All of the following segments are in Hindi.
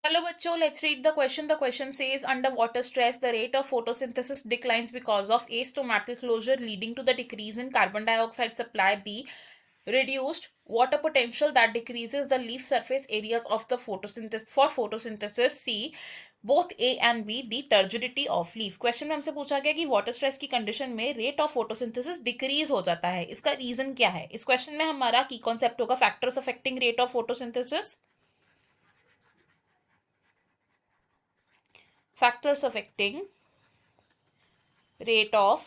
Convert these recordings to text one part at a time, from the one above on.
Hello bachcho, let's read the question. The question says, under water stress, the rate of photosynthesis declines because of A, stomatal closure leading to the decrease in carbon dioxide supply, B, reduced water potential that decreases the leaf surface areas of the photosynthesis, C, both A and B, D, turgidity of leaf. Question में हमसे पूछा गया कि वाटर स्ट्रेस की कंडीशन में रेट ऑफ फोटोसिंथेसिस डिक्रीज हो जाता है, इसका रीजन क्या है? इस क्वेश्चन में हमारा की कॉन्सेप्ट होगा factors affecting rate of photosynthesis. Factors affecting rate of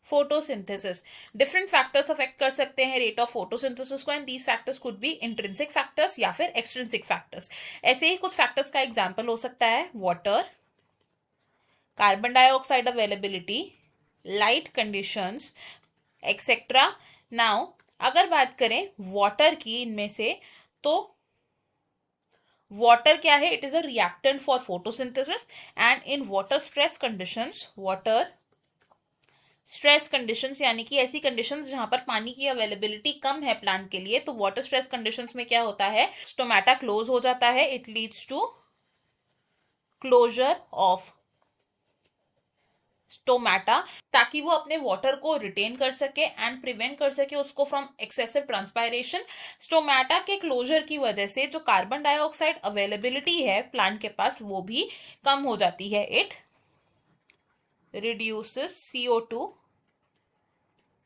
photosynthesis. Different factors affect कर सकते हैं रेट ऑफ फोटोसिंथेसिस को, and these factors could be intrinsic factors या फिर एक्सट्रिंसिक फैक्टर्स. ऐसे ही कुछ फैक्टर्स का एग्जांपल हो सकता है water, carbon dioxide availability, light conditions, etcetera. Now अगर बात करें वाटर की इनमें से, तो वाटर क्या है? It is a reactant for photosynthesis, and in water stress conditions, water stress conditions यानी कि ऐसी कंडीशंस जहां पर पानी की अवेलेबिलिटी कम है प्लांट के लिए, तो वाटर स्ट्रेस कंडीशंस में क्या होता है? स्टोमेटा क्लोज हो जाता है. It leads to closure of stomata, ताकि वो अपने वाटर को रिटेन कर सके एंड प्रिवेंट कर सके उसको फ्रॉम एक्सेसिव ट्रांसपायरेशन. स्टोमेटा के क्लोजर की वजह से जो कार्बन डाइऑक्साइड अवेलेबिलिटी है प्लांट के पास वो भी कम हो जाती है. It reduces CO2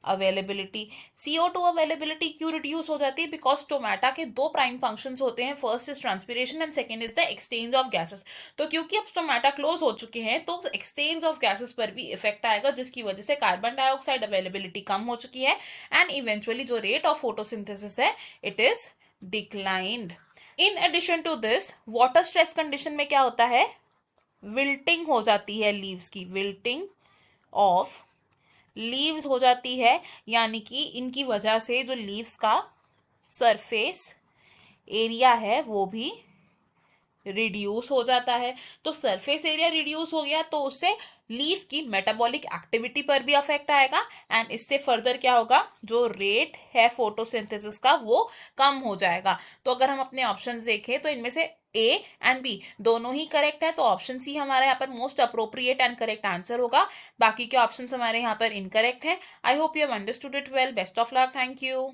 availability. CO2 availability क्यों रिड्यूस हो जाती है? बिकॉज स्टोमेटा के दो प्राइम फंक्शंस होते हैं, first is transpiration and second is the exchange of gases. तो क्योंकि अब स्टोमेटा क्लोज हो चुके हैं तो एक्सचेंज ऑफ गैसेस पर भी इफेक्ट आएगा, जिसकी वजह से कार्बन डाइऑक्साइड अवेलेबिलिटी कम हो चुकी है, एंड इवेंचुअली जो रेट ऑफ फोटोसिंथेसिस है it is declined. In addition to this, water stress condition में क्या होता है? विल्टिंग हो जाती है लीव्स की, विल्टिंग ऑफ लीव्स हो जाती है, यानी कि इनकी वजह से जो लीव्स का सरफेस एरिया है वो भी रिड्यूस हो जाता है. तो सरफेस एरिया रिड्यूस हो गया तो उससे लीफ की मेटाबॉलिक एक्टिविटी पर भी अफेक्ट आएगा, एंड इससे फर्दर क्या होगा? जो रेट है फोटोसिंथेसिस का वो कम हो जाएगा. तो अगर हम अपने ऑप्शंस देखें तो इनमें से ए एंड बी दोनों ही करेक्ट है, तो ऑप्शन सी हमारा यहाँ पर most appropriate and correct answer होगा. बाकी के ऑप्शंस हमारे यहाँ पर इनकरेक्ट हैं. I hope you have understood it well. Best of luck. Thank you.